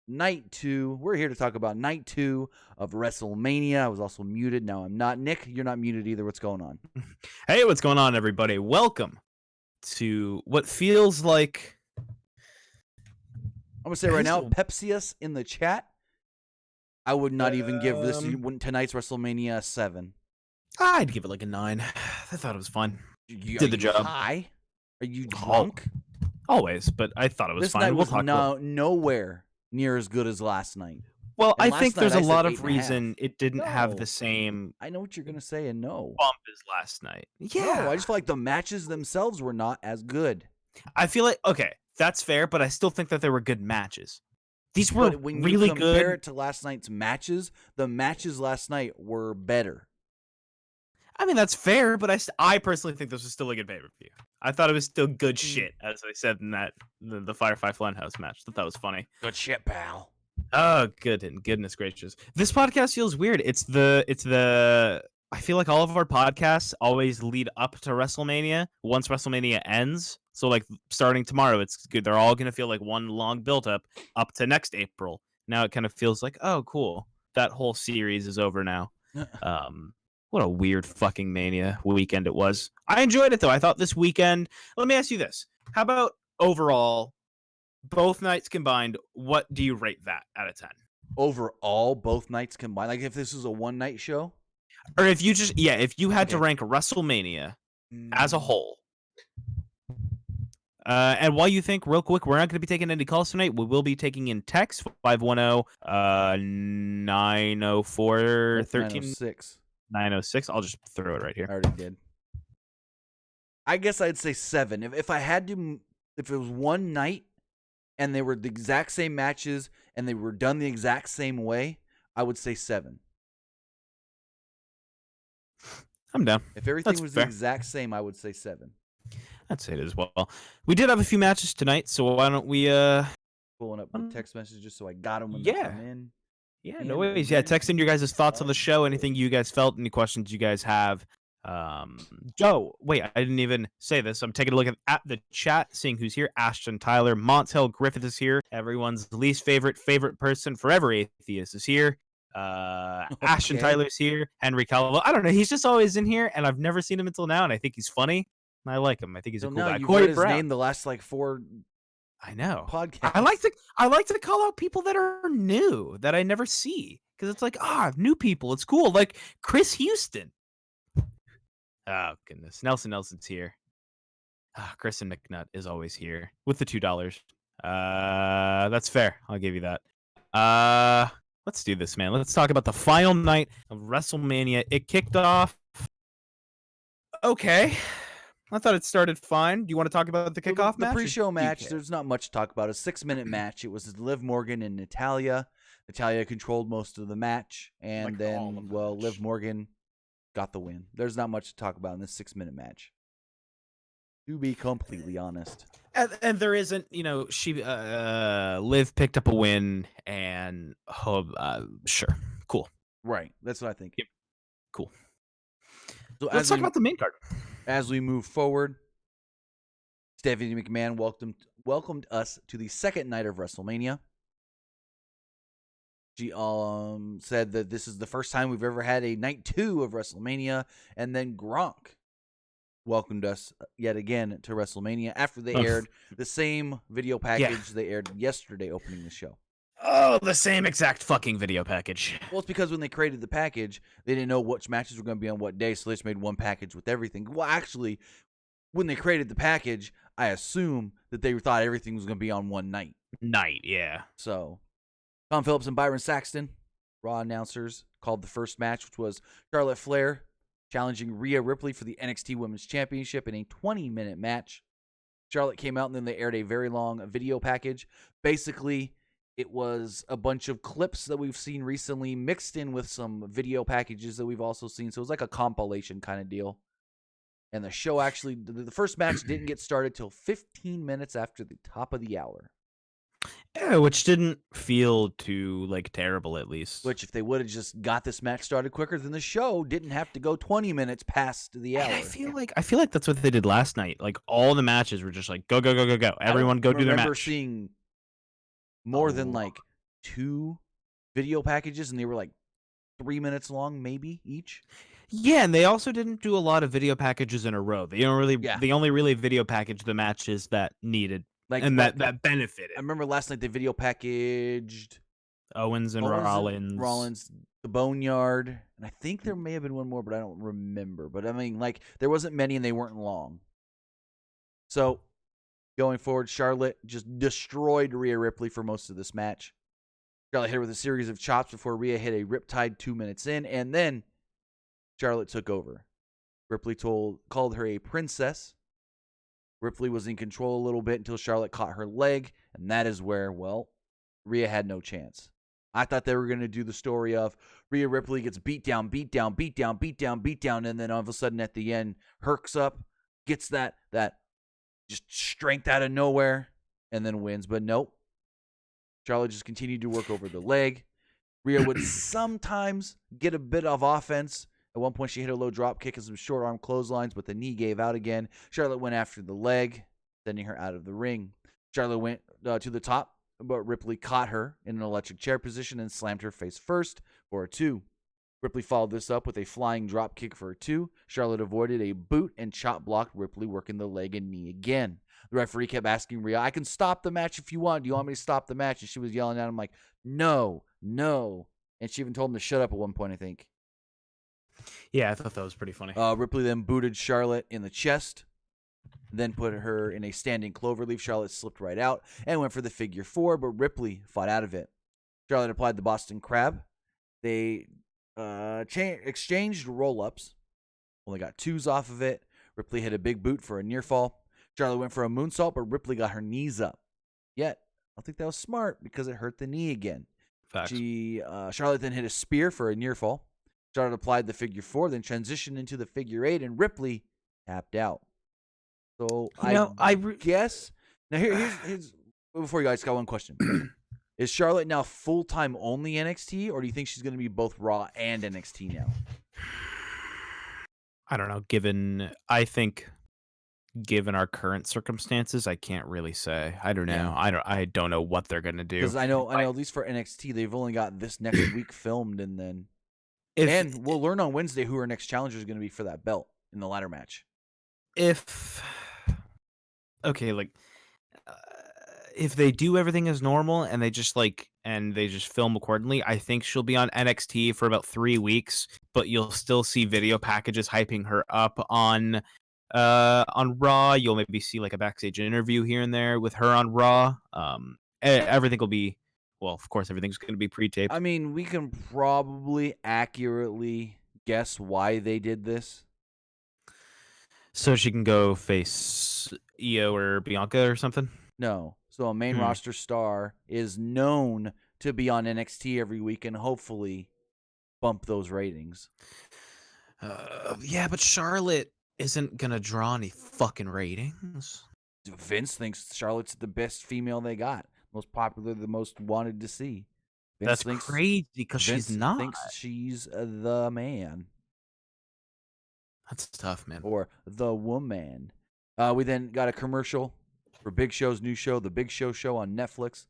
night 2. We're here to talk about night 2 of WrestleMania. I was also muted. Now I'm not. Nick, you're not muted either. What's going on? Hey, what's going on, everybody? Welcome to what feels like... I'm going to say right now, Pepsi-us in the chat. I would not even give this tonight's WrestleMania a 7. I'd give it like a 9. I thought it was fun. Did the job. High? Are you drunk? Always, but I thought it was this fun. Night was nowhere near as good as last night. Well, I think there's a lot of reason it didn't have the same... I know what you're going to say, and no. ...bump as last night. Yeah. No, I just feel like the matches themselves were not as good. I feel like, okay, that's fair, but I still think that they were good matches. These were really good. When you compare it to last night's matches, the matches last night were better. I mean, that's fair, but I personally think this was still a good pay-per-view. I thought it was still good shit, as I said in that the Firefly Funhouse match. I thought that was funny. Good shit, pal. Oh, goodness gracious. This podcast feels weird. It's the I feel like all of our podcasts always lead up to WrestleMania once WrestleMania ends. So like starting tomorrow, it's good. They're all going to feel like one long build up to next April. Now it kind of feels like, oh, cool. That whole series is over now. What a weird fucking Mania weekend it was. I enjoyed it, though. I thought this weekend... Let me ask you this. How about overall, both nights combined, what do you rate that out of 10? Overall, both nights combined? Like if this was a one-night show? Or if you just... Yeah, if you had to rank WrestleMania as a whole. And while you think, real quick, we're not going to be taking any calls tonight. We will be taking in text, 510-904-13... 906. I'll just throw it right here. I already did. I guess I'd say 7. If I had to, if it was one night and they were the exact same matches and they were done the exact same way, I would say 7. I'm down. If everything was fair. The exact same, I would say 7. I'd say it as well. We did have a few matches tonight, so why don't we pulling up the text messages so I got them when they come in. Yeah, no worries. Yeah, text in your guys' thoughts on the show, anything you guys felt, any questions you guys have. Joe, wait, I didn't even say this. I'm taking a look at the chat, seeing who's here. Ashton Tyler, Montel Griffith is here. Everyone's least favorite person, Forever Atheist, is here. Ashton Tyler's here. Henry Calvo. I don't know. He's just always in here, and I've never seen him until now, and I think he's funny. And I like him. I think he's a cool guy. You've heard his name the last 4 I know. Podcast. I like to call out people that are new that I never see because it's like new people. It's cool. Like Chris Houston. Oh goodness, Nelson's here. Kristen McNutt is always here with the $2. That's fair. I'll give you that. Let's do this, man. Let's talk about the final night of WrestleMania. It kicked off. Okay. I thought it started fine. Do you want to talk about the kickoff match? The pre-show match, there's not much to talk about. A 6-minute match. It was Liv Morgan and Natalya. Natalya controlled most of the match, and then, Liv Morgan got the win. There's not much to talk about in this 6-minute match, to be completely honest. And there isn't, she Liv picked up a win, and sure, cool. Right, that's what I think. Yep. Cool. So let's talk about the main card. As we move forward, Stephanie McMahon welcomed us to the second night of WrestleMania. She said that this is the first time we've ever had a night 2 of WrestleMania, and then Gronk welcomed us yet again to WrestleMania after they aired the same video package they aired yesterday opening the show. Oh, the same exact fucking video package. Well, it's because when they created the package, they didn't know which matches were going to be on what day, so they just made one package with everything. Well, actually, when they created the package, I assume that they thought everything was going to be on one night. Yeah. So, Tom Phillips and Byron Saxton, Raw announcers, called the first match, which was Charlotte Flair challenging Rhea Ripley for the NXT Women's Championship in a 20-minute match. Charlotte came out, and then they aired a very long video package. Basically, it was a bunch of clips that we've seen recently mixed in with some video packages that we've also seen. So it was like a compilation kind of deal. And the show actually, the first match didn't get started till 15 minutes after the top of the hour. Yeah, which didn't feel too terrible, at least. Which if they would have just got this match started quicker, then the show didn't have to go 20 minutes past the hour. And I feel like that's what they did last night. Like all the matches were just like go. Everyone go do their match. I remember seeing more than 2 video packages, and they were like 3 minutes long, maybe each. Yeah, and they also didn't do a lot of video packages in a row. They only really video packaged the matches that needed Like and like that benefited. I remember last night they video packaged Owens and Rollins. the Boneyard, and I think there may have been one more, but I don't remember. But I mean, like, there wasn't many, and they weren't long. So, going forward, Charlotte just destroyed Rhea Ripley for most of this match. Charlotte hit her with a series of chops before Rhea hit a riptide 2 minutes in, and then Charlotte took over. Ripley called her a princess. Ripley was in control a little bit until Charlotte caught her leg, and that is where, well, Rhea had no chance. I thought they were going to do the story of Rhea Ripley gets beat down, and then all of a sudden at the end, herks up, gets that just strength out of nowhere, and then wins. But nope. Charlotte just continued to work over the leg. Rhea would sometimes get a bit of offense. At one point, she hit a low drop kick and some short arm clotheslines, but the knee gave out again. Charlotte went after the leg, sending her out of the ring. Charlotte went to the top, but Ripley caught her in an electric chair position and slammed her face first for a 2. Ripley followed this up with a flying drop kick for a 2. Charlotte avoided a boot and chop blocked Ripley, working the leg and knee again. The referee kept asking Rhea, I can stop the match if you want. Do you want me to stop the match? And she was yelling at him like, no. And she even told him to shut up at one point, I think. Yeah, I thought that was pretty funny. Ripley then booted Charlotte in the chest, then put her in a standing cloverleaf. Charlotte slipped right out and went for the figure 4, but Ripley fought out of it. Charlotte applied the Boston Crab. They exchanged roll-ups. Only got 2s off of it. Ripley hit a big boot for a near fall. Charlotte went for a moonsault, but Ripley got her knees up. Yet, I think that was smart because it hurt the knee again. Facts. Charlotte then hit a spear for a near fall. Charlotte applied the figure 4, then transitioned into the figure 8, and Ripley tapped out. So I guess now here's before you guys got one question: is Charlotte now full-time only NXT, or do you think she's going to be both Raw and NXT now? I don't know. Given our current circumstances, I can't really say. I don't know. Yeah. I don't know what they're gonna do. Because I know at least for NXT, they've only got this next week filmed, and then and we'll learn on Wednesday who our next challenger is going to be for that belt in the ladder match. If they do everything as normal and they just film accordingly, I think she'll be on NXT for about 3 weeks, but you'll still see video packages hyping her up on Raw. You'll maybe see like a backstage interview here and there with her on Raw. Everything will be, well, of course, everything's going to be pre-taped. I mean, we can probably accurately guess why they did this. So she can go face Io or Bianca or something? No. So a main roster star is known to be on NXT every week and hopefully bump those ratings. Yeah, but Charlotte isn't going to draw any fucking ratings. Vince thinks Charlotte's the best female they got. Most popular, the most wanted to see. That's crazy because she's not. Thinks she's the man. That's tough, man. Or the woman. We then got a commercial for Big Show's new show, The Big Show Show on Netflix.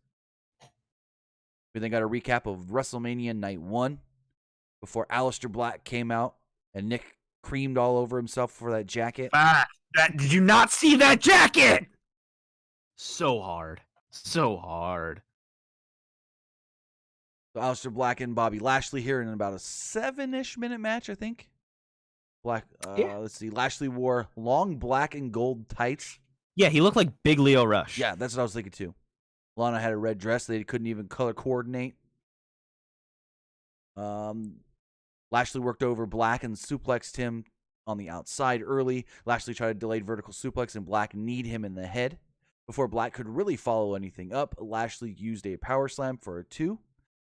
We then got a recap of WrestleMania Night 1 before Aleister Black came out and Nick creamed all over himself for that jacket. Did you not see that jacket? So hard. So hard. So Aleister Black and Bobby Lashley here in about a 7-ish minute match, I think. Let's see. Lashley wore long black and gold tights. Yeah, he looked like Big Leo Rush. Yeah, that's what I was thinking too. Lana had a red dress. They couldn't even color coordinate. Lashley worked over Black and suplexed him on the outside early. Lashley tried a delayed vertical suplex, and Black kneed him in the head. Before Black could really follow anything up, Lashley used a power slam for a 2.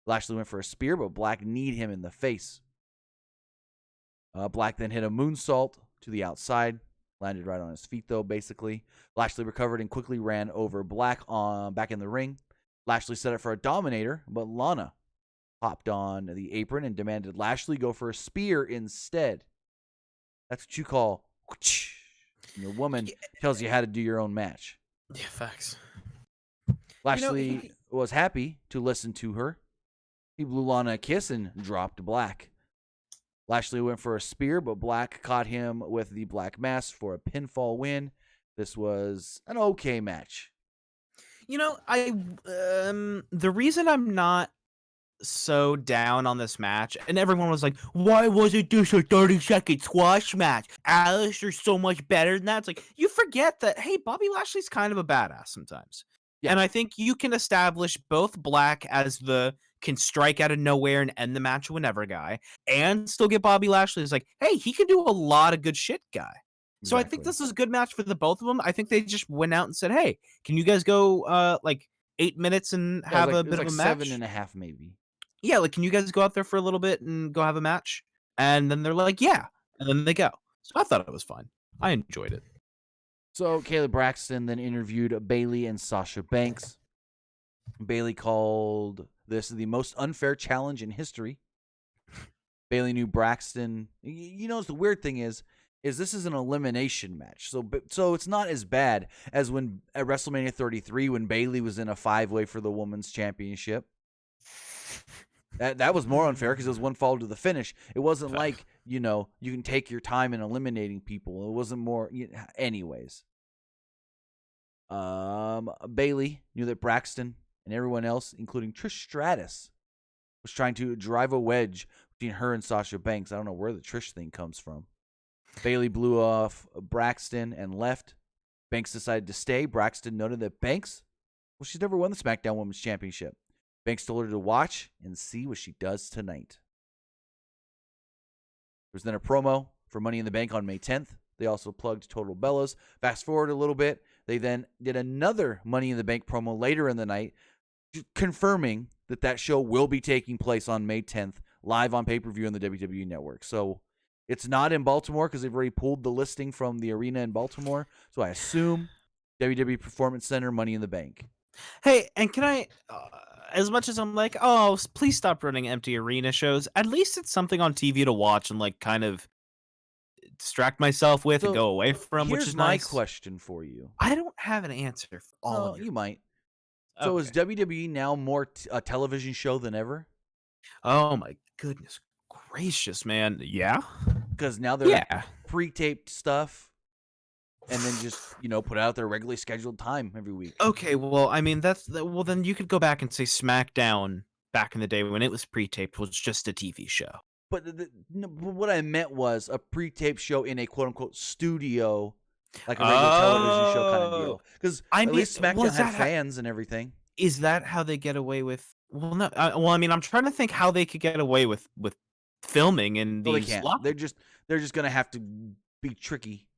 Lashley went for a spear, but Black kneed him in the face. Black then hit a moonsault to the outside. Landed right on his feet, though, basically. Lashley recovered and quickly ran over Black back in the ring. Lashley set up for a Dominator, but Lana hopped on the apron and demanded Lashley go for a spear instead. That's what you call your woman tells you how to do your own match. Yeah, facts. Lashley was happy to listen to her He blew Lana a kiss and dropped Black. Lashley went for a spear, but Black caught him with the Black Mass for a pinfall win. This was an okay match. The reason I'm not so down on this match, and everyone was like, why wasn't this a 30-second squash match? Alistair's so much better than that. It's like, you forget that, hey, Bobby Lashley's kind of a badass sometimes. Yeah. And I think you can establish both Black as the can strike out of nowhere and end the match whenever guy, and still get Bobby Lashley as like, hey, he can do a lot of good shit guy. So I think this is a good match for the both of them. I think they just went out and said, hey, can you guys go like 8 minutes and have a bit of a match? 7.5 maybe. Yeah, like, can you guys go out there for a little bit and go have a match? And then they're like, yeah. And then they go. So I thought it was fun. I enjoyed it. So Kayla Braxton then interviewed Bayley and Sasha Banks. Bayley called this the most unfair challenge in history. Bayley knew Braxton. You know, the weird thing is this is an elimination match. So it's not as bad as when at WrestleMania 33 when Bayley was in a 5-way for the women's championship. That was more unfair because it was one fall to the finish. It wasn't like, you can take your time in eliminating people. It wasn't more, anyways. Bayley knew that Braxton and everyone else, including Trish Stratus, was trying to drive a wedge between her and Sasha Banks. I don't know where the Trish thing comes from. Bayley blew off Braxton and left. Banks decided to stay. Braxton noted that Banks, she's never won the SmackDown Women's Championship. Banks told her to watch and see what she does tonight. There was then a promo for Money in the Bank on May 10th. They also plugged Total Bellas. Fast forward a little bit. They then did another Money in the Bank promo later in the night, confirming that show will be taking place on May 10th, live on pay-per-view on the WWE Network. So it's not in Baltimore because they've already pulled the listing from the arena in Baltimore. So I assume WWE Performance Center, Money in the Bank. Hey, and can I, as much as I'm like, oh, please stop running empty arena shows, at least it's something on TV to watch and like kind of distract myself with and go away from, which is nice. Here's my question for you. I don't have an answer for all of you might. Okay. So is WWE now more a television show than ever? Oh my goodness gracious, man. Yeah. Because now they're pre-taped stuff and then just, put out their regularly scheduled time every week. Okay, well, I mean, then you could go back and say SmackDown back in the day when it was pre-taped was just a TV show. But what I meant was a pre-taped show in a quote-unquote studio, like a regular television show kind of deal. Because at least SmackDown had fans and everything. Is that how they get away with? Well, no. I'm trying to think how they could get away with filming in these. They can't. They're just gonna have to be tricky,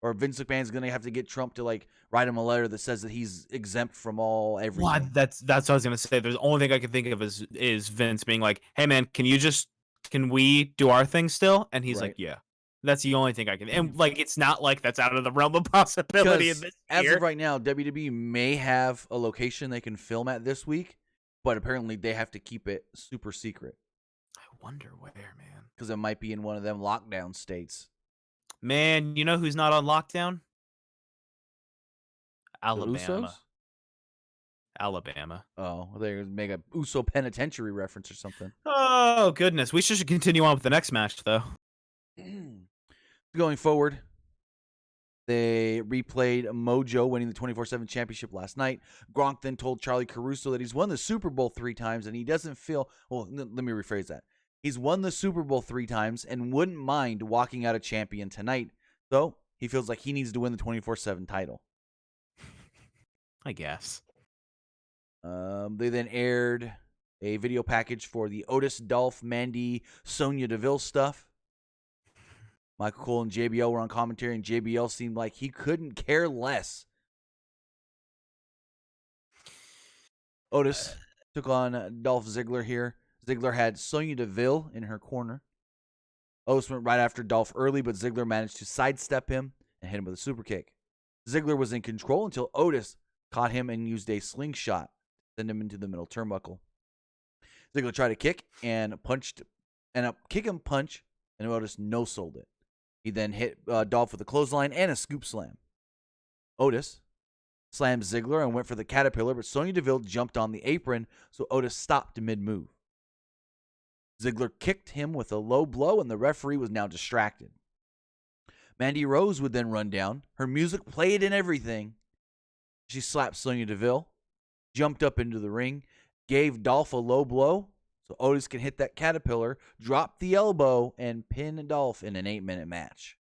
or Vince McMahon's gonna have to get Trump to like write him a letter that says that he's exempt from everything. Well, that's what I was gonna say. There's the only thing I can think of is Vince being like, "Hey man, can we do our thing still?" And he's like, "Yeah." That's the only thing I can. And like, it's not like that's out of the realm of possibility in this as year. of right now, WWE may have a location they can film at this week, but apparently they have to keep it super secret. I wonder where, man. Because it might be in one of them lockdown states. Man, you know who's not on lockdown? Alabama. The Usos? Alabama. Oh, they're going to make a Uso penitentiary reference or something. Oh, goodness. We should continue on with the next match, though. Going forward, they replayed Mojo winning the 24/7 championship last night. Gronk then told Charlie Caruso that he's won the Super Bowl 3 times and he doesn't feel... Well, let me rephrase that. He's won the Super Bowl 3 times and wouldn't mind walking out a champion tonight, though he feels like he needs to win the 24/7 title. I guess. They then aired a video package for the Otis, Dolph, Mandy, Sonya Deville stuff. Michael Cole and JBL were on commentary, and JBL seemed like he couldn't care less. Otis took on Dolph Ziggler here. Ziggler had Sonya Deville in her corner. Otis went right after Dolph early, but Ziggler managed to sidestep him and hit him with a super kick. Ziggler was in control until Otis caught him and used a slingshot to send him into the middle turnbuckle. Ziggler tried to kick and punched, and a kick and punch, and Otis no-sold it. He then hit Dolph with a clothesline and a scoop slam. Otis slammed Ziggler and went for the caterpillar, but Sonya Deville jumped on the apron, so Otis stopped mid-move. Ziggler kicked him with a low blow, and the referee was now distracted. Mandy Rose would then run down. Her music played and everything. She slapped Sonya Deville, jumped up into the ring, gave Dolph a low blow so Otis can hit that caterpillar, drop the elbow, and pin Dolph in an 8-minute match.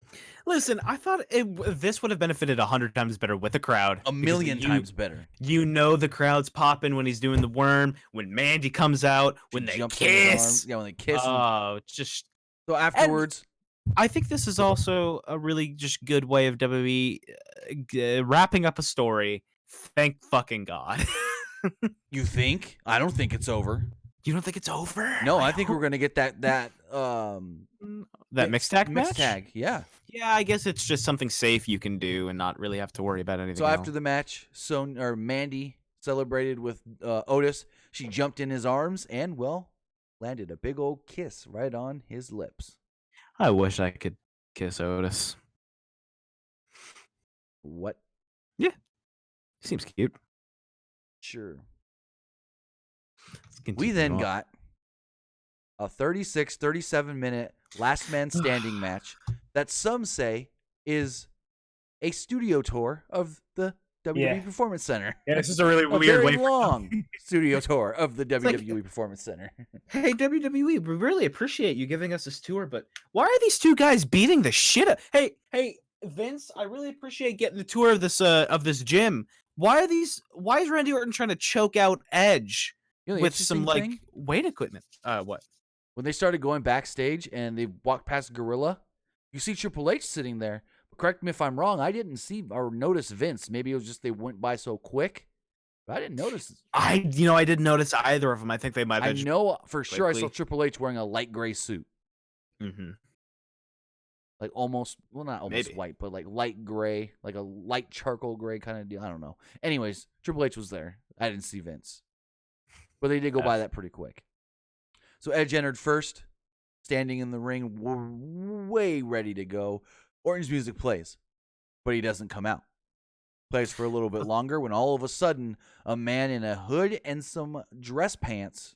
Listen, I thought this would have benefited 100 times better with the crowd. A million times better. You know the crowd's popping when he's doing the worm, when Mandy comes out, when they kiss. Yeah, when they kiss. Oh, just... So afterwards... I think this is also a really just good way of WWE wrapping up a story. Thank fucking God. You think? I don't think it's over. You don't think it's over? No, I think we're gonna get that mixed tag match? Mixed tag, yeah. Yeah, I guess it's just something safe you can do and not really have to worry about anything. So after the match, Mandy celebrated with Otis. She jumped in his arms and, well, landed a big old kiss right on his lips. I wish I could kiss Otis. What? Yeah. Seems cute. Sure. We then got a 37-minute last man standing match that some say is a studio tour of the WWE Performance Center. Yeah, this is a really weird very way. long studio tour of the WWE Performance Center. Hey, WWE, we really appreciate you giving us this tour, but why are these two guys beating the shit out? Hey, Vince, I really appreciate getting the tour of this gym. Why is Randy Orton trying to choke out Edge with some weight equipment? What? When they started going backstage and they walked past Gorilla, you see Triple H sitting there. Correct me if I'm wrong. I didn't see or notice Vince. Maybe it was just they went by so quick. But I didn't notice. I didn't notice either of them. I think they might have. I know for sure I saw Triple H wearing a light gray suit. Mm-hmm. Like almost, well, not almost white, but like light gray, like a light charcoal gray kind of deal. I don't know. Anyways, Triple H was there. I didn't see Vince. But they did go by that pretty quick. So Edge entered first, standing in the ring, way ready to go. Orton's music plays, but he doesn't come out. Plays for a little bit longer when all of a sudden a man in a hood and some dress pants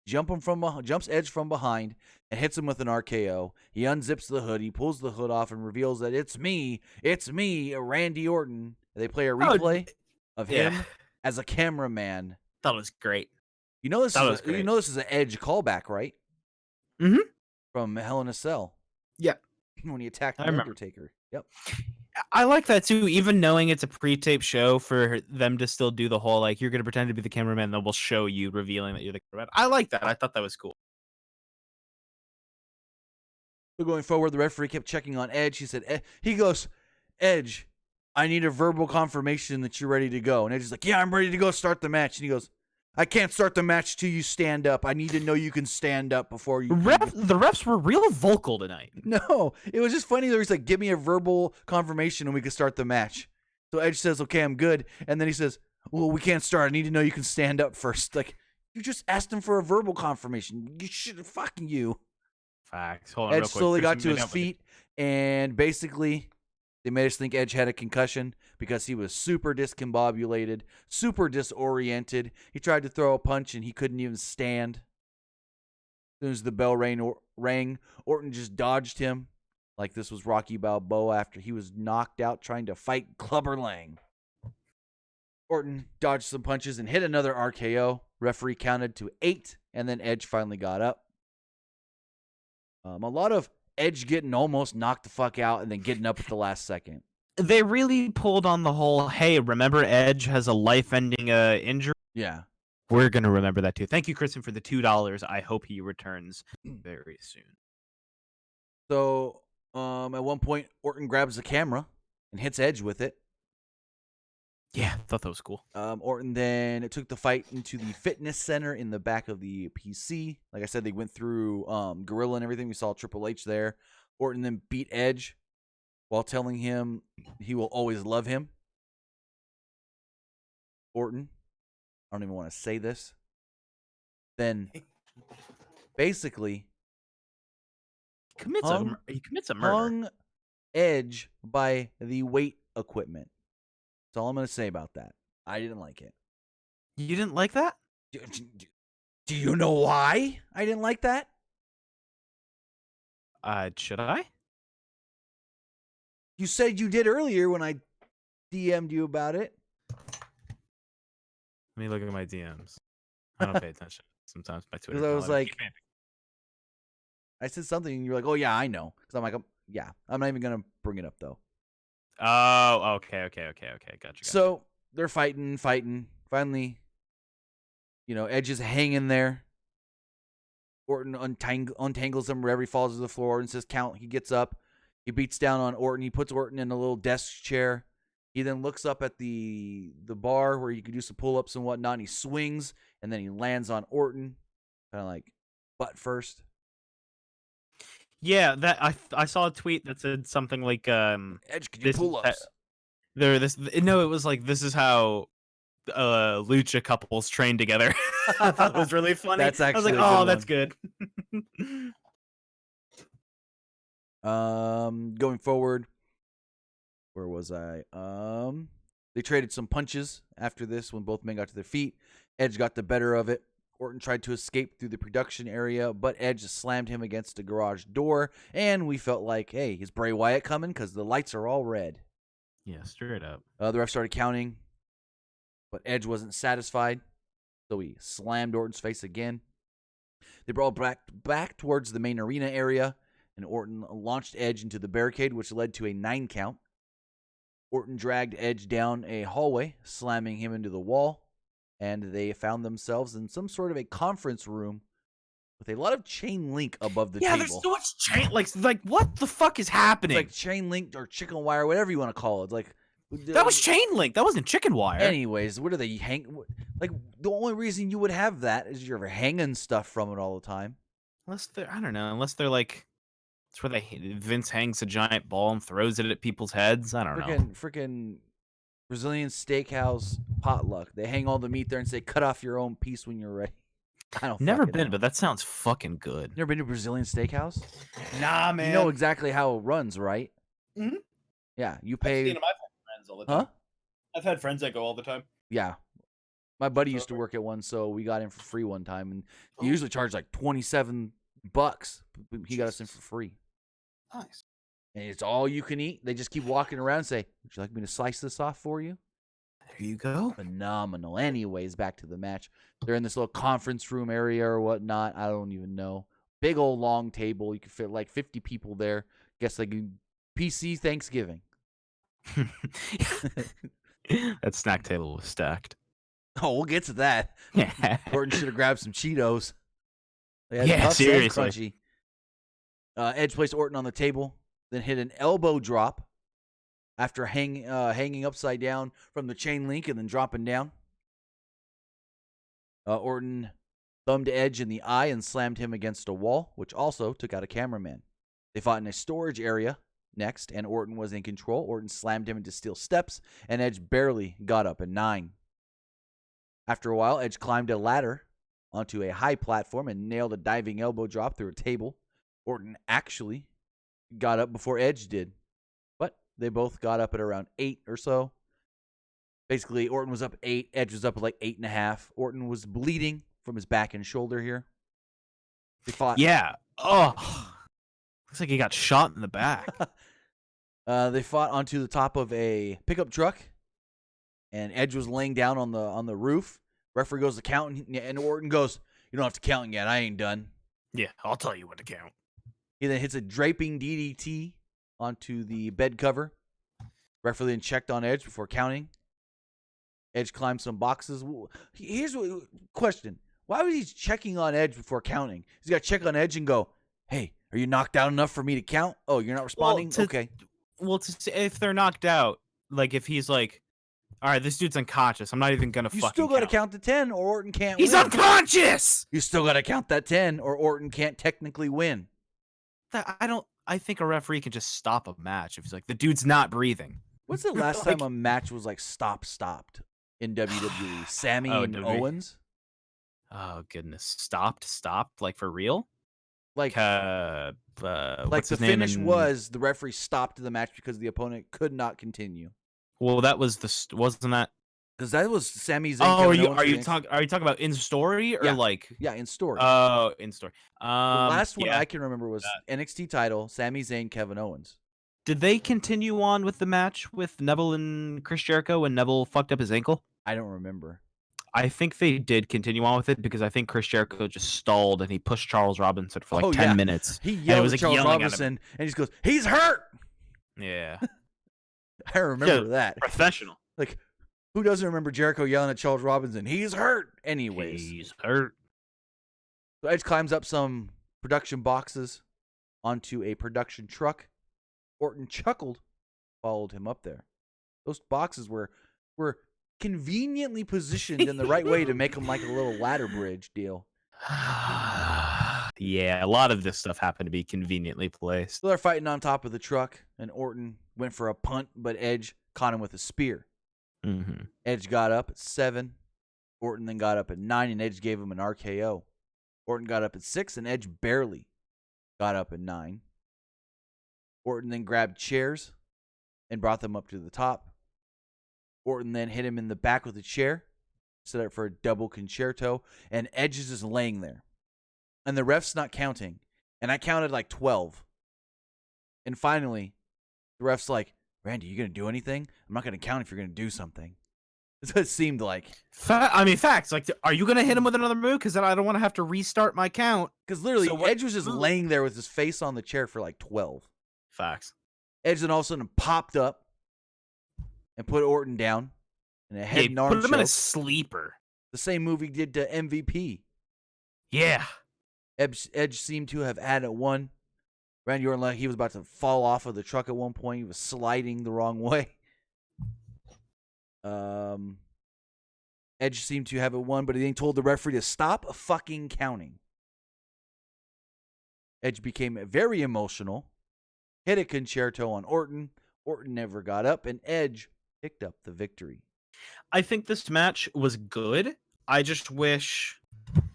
jumps Edge from behind and hits him with an RKO. He unzips the hood, he pulls the hood off and reveals that it's me, Randy Orton. They play a replay of him as a cameraman. That was great. You know this is an Edge callback, right? Mm-hmm. From Hell in a Cell. Yeah. When he attacked the Undertaker. Yep. I like that too, even knowing it's a pre-tape show, for them to still do the whole, like, you're going to pretend to be the cameraman, and then we'll show you revealing that you're the cameraman. I like that. I thought that was cool. So going forward, the referee kept checking on Edge. He goes, Edge, I need a verbal confirmation that you're ready to go. And Edge is like, yeah, I'm ready to go start the match. And he goes, I can't start the match till you stand up. I need to know you can stand up before you... The refs were real vocal tonight. No, it was just funny. He's like, give me a verbal confirmation and we can start the match. So Edge says, okay, I'm good. And then he says, well, we can't start. I need to know you can stand up first. Like, you just asked him for a verbal confirmation. You should... Fucking you. Facts. Hold on, Edge slowly got to his feet, and basically... They made us think Edge had a concussion because he was super discombobulated, super disoriented. He tried to throw a punch, and he couldn't even stand. As soon as the bell rang, Orton just dodged him like this was Rocky Balboa after he was knocked out trying to fight Clubber Lang. Orton dodged some punches and hit another RKO. Referee counted to 8, and then Edge finally got up. A lot of Edge getting almost knocked the fuck out and then getting up at the last second. They really pulled on the whole, hey, remember Edge has a life-ending injury? Yeah. We're going to remember that too. Thank you, Kristen, for the $2. I hope he returns very soon. So, at one point, Orton grabs the camera and hits Edge with it. Yeah, I thought that was cool. Orton then took the fight into the fitness center in the back of the PC. Like I said, they went through Gorilla and everything. We saw Triple H there. Orton then beat Edge while telling him he will always love him. Orton, I don't even want to say this, then basically he commits a murder. Hung Edge by the weight equipment. That's all I'm going to say about that. I didn't like it. You didn't like that? Do you know why I didn't like that? Should I? You said you did earlier when I DM'd you about it. Let me look at my DMs. I don't pay attention sometimes. My Twitter. Because I was account. like, I said something and you're like, oh yeah, I know. Because I'm like, yeah, I'm not even gonna bring it up though. Oh, okay. Gotcha. So they're fighting. Finally, Edge is hanging there. Orton untangles him wherever he falls to the floor and says count. He gets up. He beats down on Orton. He puts Orton in a little desk chair. He then looks up at the bar where you could do some pull-ups and whatnot. And he swings, and then he lands on Orton, kind of like butt first. Yeah, that I saw a tweet that said something like Edge, can you pull-ups? It was like, this is how lucha couples train together. I thought it was really funny. That's actually I was like, a good oh, that's good. Going forward, where was I? They traded some punches after this when both men got to their feet. Edge got the better of it. Orton tried to escape through the production area, but Edge slammed him against a garage door, and we felt like, hey, is Bray Wyatt coming? Because the lights are all red. Yeah, straight up. The ref started counting, but Edge wasn't satisfied, so he slammed Orton's face again. They brawled back towards the main arena area, and Orton launched Edge into the barricade, which led to a 9 count. Orton dragged Edge down a hallway, slamming him into the wall, and they found themselves in some sort of a conference room with a lot of chain link above the table. Yeah, there's so much chain. Like what the fuck is happening? It's like chain link or chicken wire, whatever you want to call it. Like that was chain link. That wasn't chicken wire. Anyways, what do they hang? Like the only reason you would have that is you're hanging stuff from it all the time. Unless they're like, it's where Vince hangs a giant ball and throws it at people's heads. I don't know. Freaking Brazilian steakhouse potluck. They hang all the meat there and say, "Cut off your own piece when you're ready." I don't. Never been, know. But that sounds fucking good. Never been to a Brazilian steakhouse? Nah, man. You know exactly how it runs, right? Mm-hmm. Yeah, you pay. I've had friends all the time. Huh? I've had friends that go all the time. Yeah. My buddy used to work at one, so we got in for free one time, and he usually charged like $27. He got us in for free. Nice. And it's all you can eat. They just keep walking around and say, would you like me to slice this off for you? There you go. Phenomenal. Anyways, back to the match. They're in this little conference room area or whatnot. I don't even know. Big old long table. You could fit like 50 people there. Guess like a PC Thanksgiving. That snack table was stacked. Oh, we'll get to that. Orton should have grabbed some Cheetos. Yeah, seriously. Edge placed Orton on the table, then hit an elbow drop after hanging upside down from the chain link and then dropping down. Orton thumbed Edge in the eye and slammed him against a wall, which also took out a cameraman. They fought in a storage area next, and Orton was in control. Orton slammed him into steel steps, and Edge barely got up at 9. After a while, Edge climbed a ladder onto a high platform and nailed a diving elbow drop through a table. Orton actually got up before Edge did, but they both got up at around 8 or so. Basically, Orton was up 8. Edge was up at like 8.5. Orton was bleeding from his back and shoulder here. They fought. Yeah. Oh, looks like he got shot in the back. They fought onto the top of a pickup truck, and Edge was laying down on the roof. Referee goes to count, and Orton goes, "You don't have to count yet. I ain't done." Yeah, I'll tell you when to count. He then hits a draping DDT onto the bed cover. Referee then checked on Edge before counting. Edge climbed some boxes. Here's a question. Why was he checking on Edge before counting? He's got to check on Edge and go, "Hey, are you knocked out enough for me to count? Oh, you're not responding? Okay." Well, if they're knocked out, like if he's like, all right, this dude's unconscious. I'm not even going to fucking count. You still got to count to 10 or Orton can't win. He's unconscious! You still got to count that 10 or Orton can't technically win. I think a referee can just stop a match if he's like, the dude's not breathing. What's the last time a match was like stopped in WWE? Sammy and Owens? Oh, goodness. Stopped? Like for real? Like the finish was the referee stopped the match because the opponent could not continue. Well, that was wasn't that Because that was Sami Zayn. Oh, Kevin Owens are you against- talking about in story or Yeah. like? Yeah, in story. Oh, in story. The last one yeah. I can remember was NXT title, Sami Zayn, Kevin Owens. Did they continue on with the match with Neville and Chris Jericho when Neville fucked up his ankle? I don't remember. I think they did continue on with it because I think Chris Jericho just stalled and he pushed Charles Robinson for like 10 minutes. He And it yelled was at like Charles yelling at him. Robinson, and he just goes, "He's hurt." Yeah. I remember that. Professional. Like, who doesn't remember Jericho yelling at Charles Robinson? He's hurt. Anyways, He's hurt. so Edge climbs up some production boxes onto a production truck. Orton chuckled, followed him up there. Those boxes were conveniently positioned in the right way to make them like a little ladder bridge deal. Yeah, a lot of this stuff happened to be conveniently placed. So they're fighting on top of the truck, and Orton went for a punt, but Edge caught him with a spear. Mm-hmm. Edge got up at 7. Orton then got up at 9, and Edge gave him an RKO. Orton got up at 6, and Edge barely got up at 9. Orton then grabbed chairs and brought them up to the top. Orton then hit him in the back with a chair, set up for a double concerto, and Edge is just laying there. And the ref's not counting. And I counted like 12. And finally, the ref's like, "Randy, you going to do anything? I'm not going to count if you're going to do something." That's what it seemed like. Facts. Like, are you going to hit him with another move? Because then I don't want to have to restart my count. Because literally, So what- Edge was just laying there with his face on the chair for like 12. Facts. Edge then all of a sudden popped up and put Orton down in a head and arm put him in a choke. sleeper. The same move he did to MVP. Yeah. Edge seemed to have had it one. Randy Orton, like he was about to fall off of the truck at one point. He was sliding the wrong way. Edge seemed to have it one, but he then told the referee to stop fucking counting. Edge became very emotional, hit a concerto on Orton. Orton never got up, and Edge picked up the victory. I think this match was good. I just wish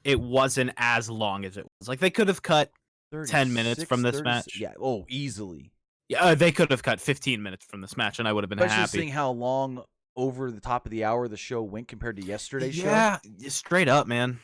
it wasn't as long as it was. Like, they could have cut 10 minutes from this 36, match. Yeah, easily. Yeah, they could have cut 15 minutes from this match, and I would have been Especially happy. seeing how long over the top of the hour the show went compared to yesterday's show. Yeah, straight up, man.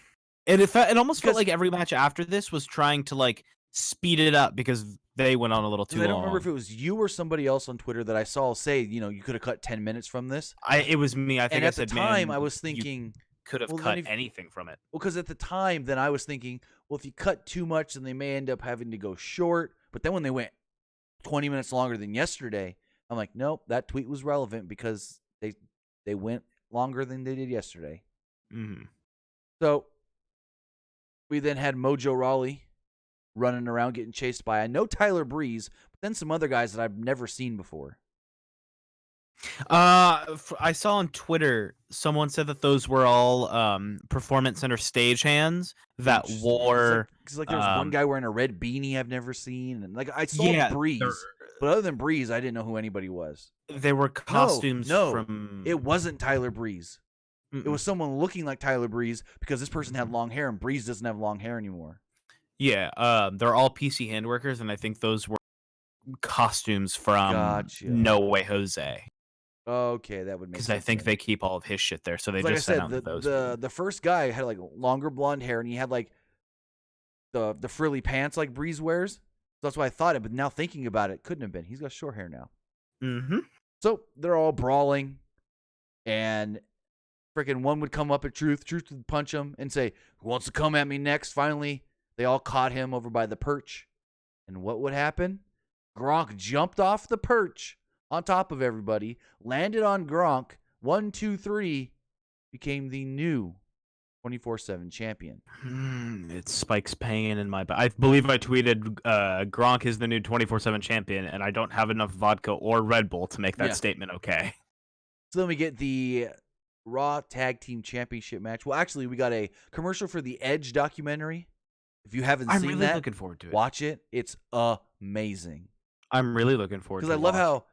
It almost felt Because- like every match after this was trying to like speed it up because they went on a little too long. I don't remember if it was you or somebody else on Twitter that I saw say, you could have cut 10 minutes from this. It was me. I think And I at said, the time, man, I was you thinking, could have well, then cut if- anything from it. well, because at the time, then I was thinking, well, if you cut too much, then they may end up having to go short. But then when they went 20 minutes longer than yesterday, I'm like, nope, that tweet was relevant because they went longer than they did yesterday. Mm-hmm. So we then had Mojo Rawley running around getting chased by, I know Tyler Breeze, but then some other guys that I've never seen before. I saw on Twitter someone said that those were all Performance Center stagehands that Interesting. wore. Because like there was one guy wearing a red beanie I've never seen, and like I saw Breeze, but other than Breeze, I didn't know who anybody was. They were costumes no, from. It wasn't Tyler Breeze. Mm-mm. It was someone looking like Tyler Breeze because this person had long hair, and Breeze doesn't have long hair anymore. Yeah, they're all PC handworkers, and I think those were costumes from Gotcha. No Way Jose. Okay, that would make sense. Because I think then. they keep all of his shit there, so they Like just I sent said, out the, those. the first guy had like longer blonde hair, and he had like the frilly pants like Breeze wears. That's why I thought it, but now thinking about it, couldn't have been. He's got short hair now. Mm-hmm. So they're all brawling, and freaking one would come up at Truth. Truth would punch him and say, "Who wants to come at me next?" Finally, they all caught him over by the perch. And what would happen? Gronk jumped off the perch on top of everybody, landed on Gronk. 1, 2, 3, became the new 24/7 champion. It spikes pain in my. I believe I tweeted Gronk is the new 24/7 champion, and I don't have enough vodka or Red Bull to make that Yeah. statement okay. So then we get the Raw Tag Team Championship match. Well, actually, we got a commercial for the Edge documentary. If you haven't I'm seen really that, looking forward to it. watch it. It's amazing. I'm really looking forward to Because it. I love how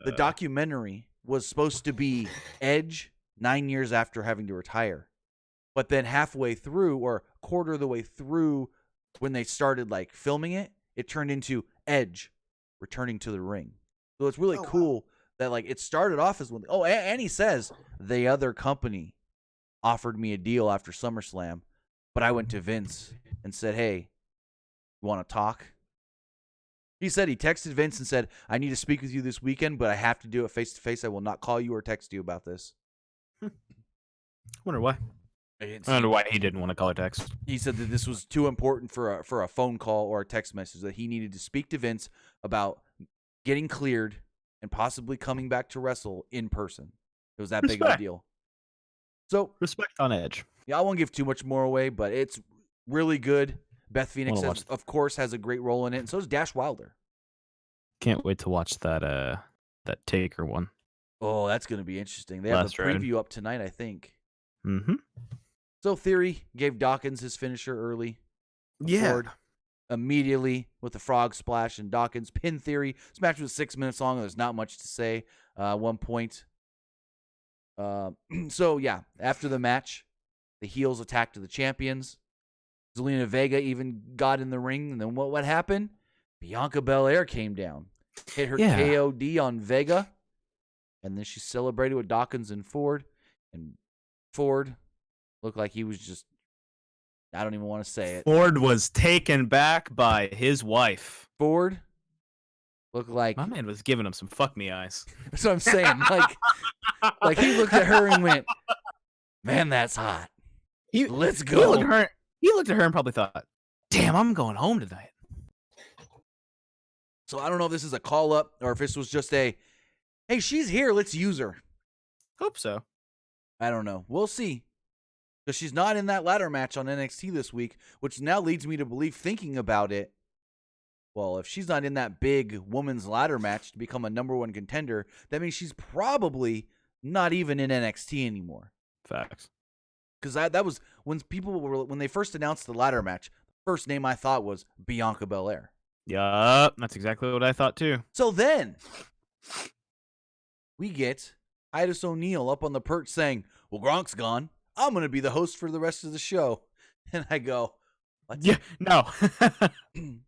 the documentary was supposed to be Edge 9 years after having to retire. But then halfway through, or quarter of the way through, when they started like filming it, it turned into Edge returning to the ring. So it's really cool that like it started off as one. Oh, and he says the other company offered me a deal after SummerSlam, but I went to Vince and said, "Hey, you want to talk?" He said he texted Vince and said, "I need to speak with you this weekend, but I have to do it face to face. I will not call you or text you about this." Wonder why. I wonder why he didn't want to call or text. He said that this was too important for a phone call or a text message, that he needed to speak to Vince about getting cleared and possibly coming back to wrestle in person. It was that big of a deal. So Respect on Edge. Yeah, I won't give too much more away, but it's really good. Beth Phoenix, of course, has a great role in it, and so does Dash Wilder. Can't wait to watch that Taker one. Oh, that's going to be interesting. They have the preview up tonight, I think. Mm-hmm. So Theory gave Dawkins his finisher early. Yeah. Ford immediately with the frog splash, and Dawkins pinned Theory. This match was 6 minutes long. There's not much to say at one point. So, yeah, after the match, the heels attacked the champions. Zelina Vega even got in the ring. And then what happened? Bianca Belair came down, hit her KOD on Vega. And then she celebrated with Dawkins and Ford. And Ford looked like he was just, I don't even want to say it. Ford was taken back by his wife. Ford looked like... My man was giving him some fuck me eyes. That's what I'm saying. Like he looked at her and went, "Man, that's hot. Let's go." He looked at her and probably thought, "Damn, I'm going home tonight." So I don't know if this is a call up or if this was just a, "Hey, she's here. Let's use her." Hope so. I don't know. We'll see. Because she's not in that ladder match on NXT this week, which now leads me to believe, thinking about it, well, if she's not in that big women's ladder match to become a number one contender, that means she's probably not even in NXT anymore. Facts. Because that was when they first announced the ladder match, the first name I thought was Bianca Belair. Yup, that's exactly what I thought too. So then we get Titus O'Neil up on the perch saying, "Well, Gronk's gone. I'm going to be the host for the rest of the show." And I go, "What?" Yeah, no.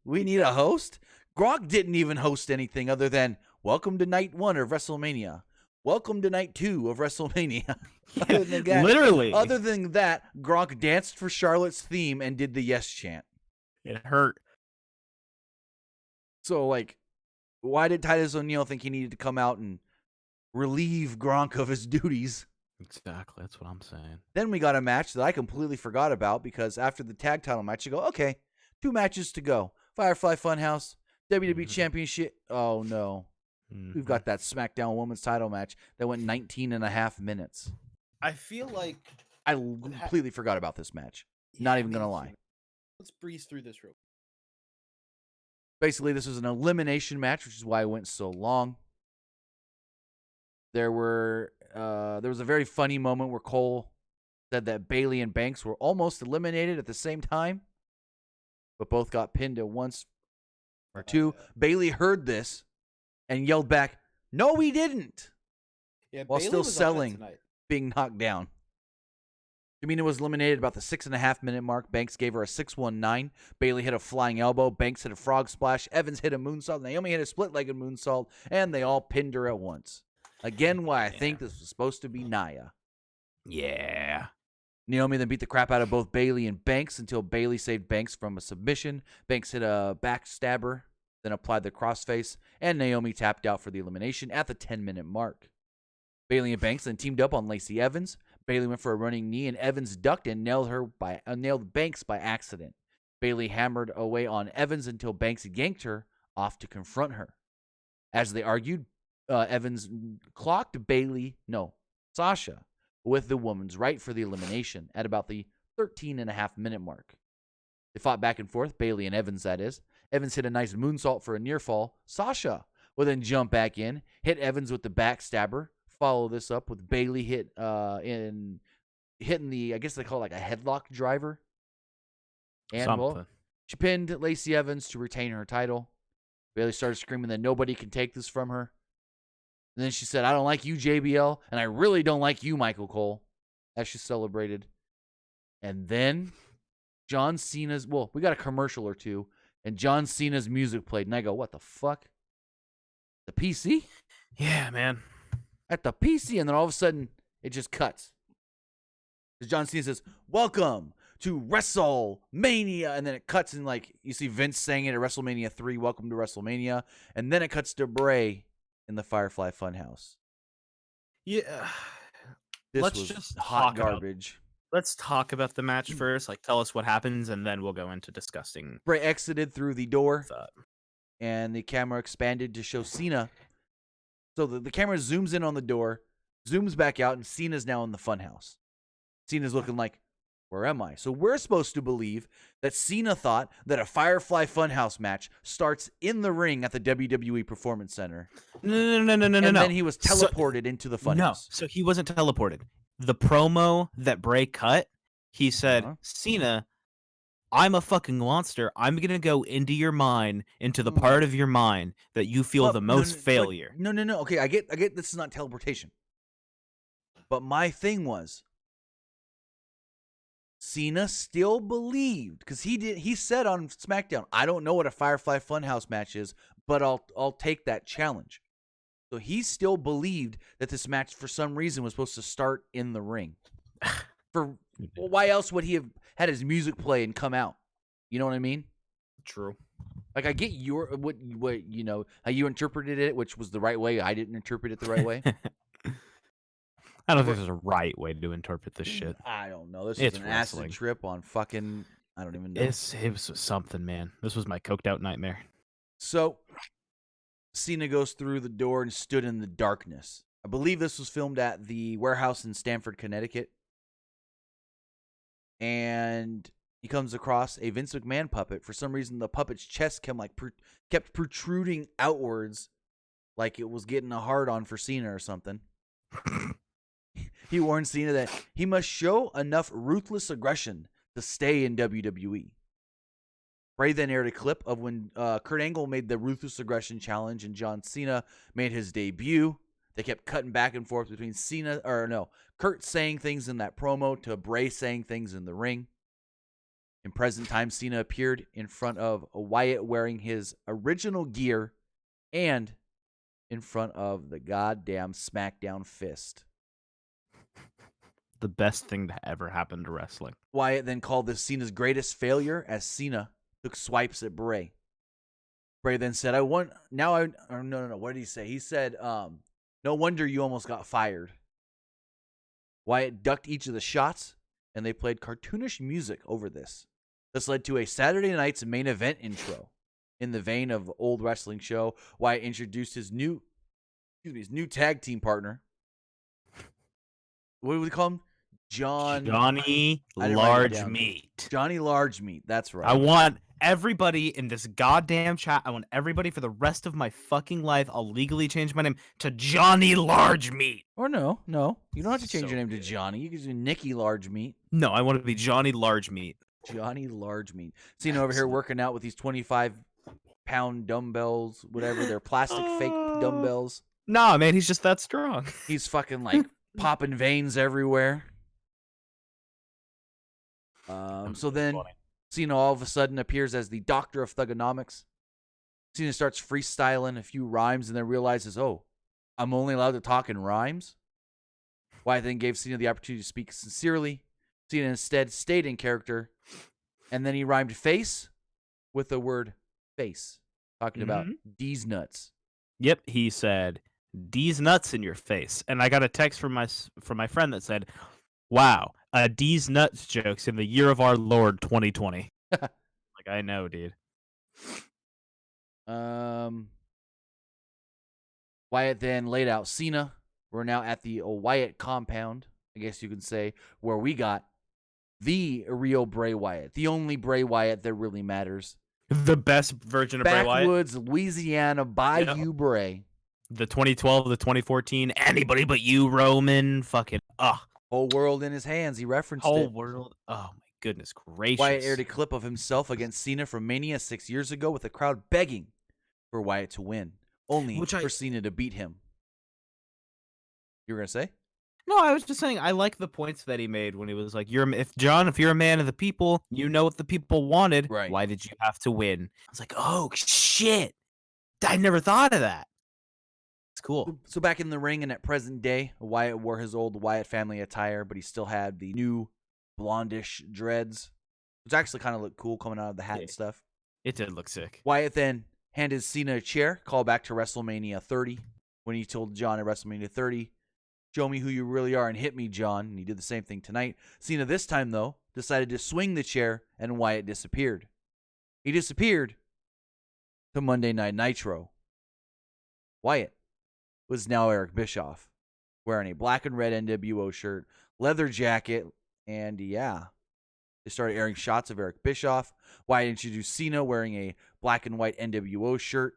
We need a host? Gronk didn't even host anything other than welcome to night 1 of WrestleMania. Welcome to night 2 of WrestleMania. Other than that, literally. Other than that, Gronk danced for Charlotte's theme and did the yes chant. It hurt. So, why did Titus O'Neil think he needed to come out and relieve Gronk of his duties? Exactly. That's what I'm saying. Then we got a match that I completely forgot about, because after the tag title match, you go, okay, 2 matches to go. Firefly Funhouse, WWE Championship. Oh, no. We've got that SmackDown Women's title match that went 19 and a half minutes. I feel like I completely forgot about this match. Not even going to lie. Let's breeze through this real quick. Basically, this was an elimination match, which is why it went so long. There was a very funny moment where Cole said that Bayley and Banks were almost eliminated at the same time, but both got pinned at once or two. Bayley heard this and yelled back, "No, we didn't!" Yeah, while Bayley still was selling, on it being knocked down. Tamina was eliminated about the 6.5-minute mark. Banks gave her a 619. Bayley hit a flying elbow. Banks hit a frog splash. Evans hit a moonsault. Naomi hit a split-legged moonsault, and they all pinned her at once. Again, why I think this was supposed to be Nia. Yeah. Naomi then beat the crap out of both Bayley and Banks until Bayley saved Banks from a submission. Banks hit a backstabber, then applied the crossface, and Naomi tapped out for the elimination at the 10-minute mark. Bayley and Banks then teamed up on Lacey Evans. Bayley went for a running knee, and Evans ducked and nailed Banks by accident. Bayley hammered away on Evans until Banks yanked her off to confront her. As they argued, Evans clocked Sasha with the woman's right for the elimination at about the 13.5-minute mark. They fought back and forth, Bayley and Evans, that is. Evans hit a nice moonsault for a near fall. Sasha will then jump back in, hit Evans with the backstabber. Follow this up with Bayley hitting the, I guess they call it like a headlock driver. And well, she pinned Lacey Evans to retain her title. Bayley started screaming that nobody can take this from her. And then she said, "I don't like you, JBL, and I really don't like you, Michael Cole," as she celebrated. And then John Cena's, we got a commercial or two, and John Cena's music played. And I go, what the fuck? The PC? Yeah, man. At the PC, and then all of a sudden, it just cuts. John Cena says, "Welcome to WrestleMania," and then it cuts, and like you see Vince saying it at WrestleMania 3, "Welcome to WrestleMania," and then it cuts to Bray in the Firefly Funhouse. Yeah. This Let's was just hot talk about- garbage. Let's talk about the match first. Like, tell us what happens, and then we'll go into discussing. Bray exited through the door, That. and the camera expanded to show Cena. So the camera zooms in on the door, zooms back out, and Cena's now in the Funhouse. Cena's looking like, where am I? So we're supposed to believe that Cena thought that a Firefly Funhouse match starts in the ring at the WWE Performance Center. No. And then he was teleported into the Funhouse. No, so he wasn't teleported. The promo that Bray cut, he said, Cena, I'm a fucking monster. I'm going to go into your mind, into the part of your mind that you feel the most failure. No. Okay, I get this is not teleportation. But my thing was, Cena still believed, because he said on SmackDown, I don't know what a Firefly Funhouse match is, but I'll take that challenge. So he still believed that this match for some reason was supposed to start in the ring. Why else would he have had his music play and come out? You know what I mean? True. Like, I get what you know, how you interpreted it, which was the right way. I didn't interpret it the right way. I don't think there's a right way to interpret this shit. I don't know. This It's is an wrestling. acid trip on fucking, I don't even know. It was something, man. This was my coked out nightmare. So, Cena goes through the door and stood in the darkness. I believe this was filmed at the warehouse in Stamford, Connecticut. And he comes across a Vince McMahon puppet. For some reason, the puppet's chest kept protruding outwards, like it was getting a hard-on for Cena or something. He warned Cena that he must show enough ruthless aggression to stay in WWE. Bray then aired a clip of when Kurt Angle made the Ruthless Aggression Challenge and John Cena made his debut. They kept cutting back and forth between Kurt saying things in that promo to Bray saying things in the ring. In present time, Cena appeared in front of Wyatt wearing his original gear and in front of the goddamn SmackDown fist. The best thing to ever happen to wrestling. Wyatt then called this Cena's greatest failure as Cena took swipes at Bray. Bray then said, what did he say? He said, no wonder you almost got fired. Wyatt ducked each of the shots, and they played cartoonish music over this. This led to a Saturday night's main event intro. In the vein of old wrestling show, Wyatt introduced his new tag team partner. What do we call him? Johnny Large Meat. Johnny Large Meat. That's right. I want everybody in this goddamn chat. I want everybody for the rest of my fucking life. I'll legally change my name to Johnny Large Meat. Or no. You don't have to change your name to Johnny. You can do Nikki Large Meat. No, I want to be Johnny Large Meat. Johnny Large Meat. Cena over here working out with these 25-pound dumbbells, whatever. They're plastic fake dumbbells. Nah, man, he's just that strong. He's fucking like popping veins everywhere. So then Cena all of a sudden appears as the Doctor of Thugonomics. Cena starts freestyling a few rhymes and then realizes, oh, I'm only allowed to talk in rhymes. Wyatt then gave Cena the opportunity to speak sincerely. Cena instead stayed in character, and then he rhymed face with the word face, talking about D's nuts. Yep, he said, D's nuts in your face. And I got a text from my friend that said, wow, a D's nuts jokes in the year of our Lord 2020. Like, I know, dude. Wyatt then laid out Cena. We're now at the Wyatt compound, I guess you could say, where we got the real Bray Wyatt, the only Bray Wyatt that really matters. The best version of Bray Wyatt. Backwoods, Louisiana, Bayou Bray. The 2012, the 2014, anybody but you, Roman. Fucking, Whole world in his hands. He referenced whole it. world. Oh, my goodness gracious. Wyatt aired a clip of himself against Cena from Mania 6 years ago with the crowd begging for Wyatt to win, only for Cena to beat him. You were going to say? No, I was just saying I like the points that he made when he was like, if you're a man of the people, you know what the people wanted. Right. Why did you have to win? I was like, oh, shit. I never thought of that. cool. So back in the ring and at present day, Wyatt wore his old Wyatt family attire, but he still had the new blondish dreads, which actually kind of looked cool coming out of the hat and stuff. It did look sick. Wyatt then handed Cena a chair, call back to WrestleMania 30, when he told John at WrestleMania 30, "Show me who you really are and hit me, John." And he did the same thing tonight. Cena this time, though, decided to swing the chair, and Wyatt disappeared. He disappeared to Monday Night Nitro. Wyatt was now Eric Bischoff, wearing a black and red NWO shirt, leather jacket, and yeah, they started airing shots of Eric Bischoff. Wyatt introduced Cena wearing a black and white NWO shirt.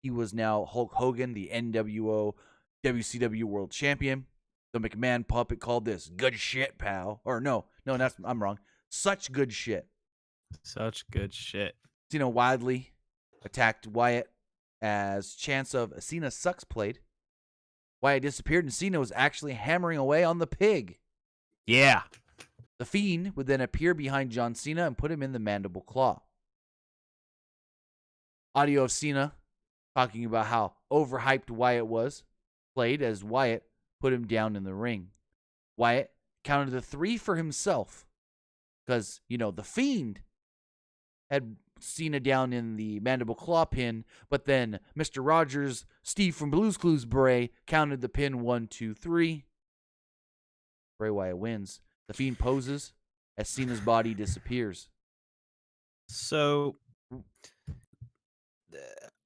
He was now Hulk Hogan, the NWO WCW World Champion. The McMahon puppet called this good shit, pal. Or no, I'm wrong. Such good shit. Such good shit. Cena wildly attacked Wyatt as chants of Cena sucks played. Wyatt disappeared and Cena was actually hammering away on the pig. Yeah. The Fiend would then appear behind John Cena and put him in the mandible claw. Audio of Cena talking about how overhyped Wyatt was played as Wyatt put him down in the ring. Wyatt counted the 3 for himself because, the Fiend had Cena down in the mandible claw pin, but then Mr. Rogers, Steve from Blue's Clues Bray, counted the pin 1, 2, 3. Bray Wyatt wins. The Fiend poses as Cena's body disappears. So,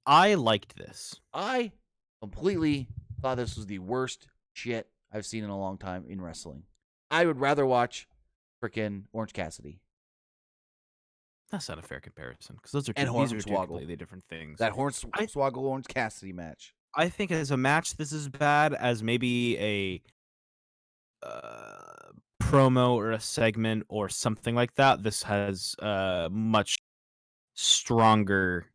I liked this. I completely thought this was the worst shit I've seen in a long time in wrestling. I would rather watch frickin' Orange Cassidy. That's not a fair comparison because these are Hornswoggle. two completely different things. That Hornswoggle Orange Cassidy match. I think as a match, this is bad. As maybe a promo or a segment or something like that, this has much stronger.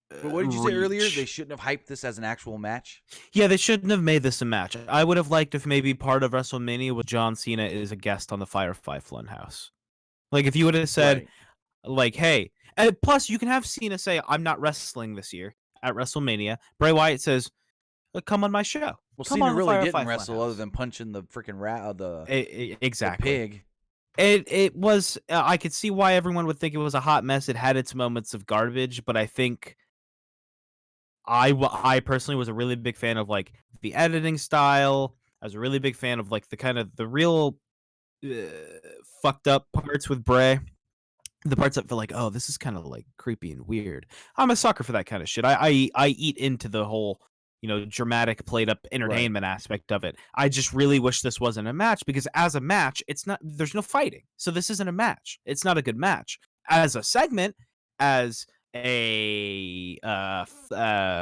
But what did you say earlier? reach. They shouldn't have hyped this as an actual match? Yeah, they shouldn't have made this a match. I would have liked if maybe part of WrestleMania was John Cena is a guest on the Firefly Funhouse. Like if you would have said, Right. like, hey, and plus you can have Cena say, "I'm not wrestling this year at WrestleMania." Bray Wyatt says, "Come on my show." Well, Come Cena on the really Firefly didn't wrestle Funhouse. other than punching the freaking rat, the Exactly. pig. It was. I could see why everyone would think it was a hot mess. It had its moments of garbage, but I think I personally was a really big fan of like the editing style. I was a really big fan of like the kind of the real fucked up parts with Bray. The parts that feel like, oh, this is kind of like creepy and weird. I'm a sucker for that kind of shit. I eat into the whole, dramatic played up entertainment aspect of it. I just really wish this wasn't a match because as a match, there's no fighting. So this isn't a match. It's not a good match. As a segment, as a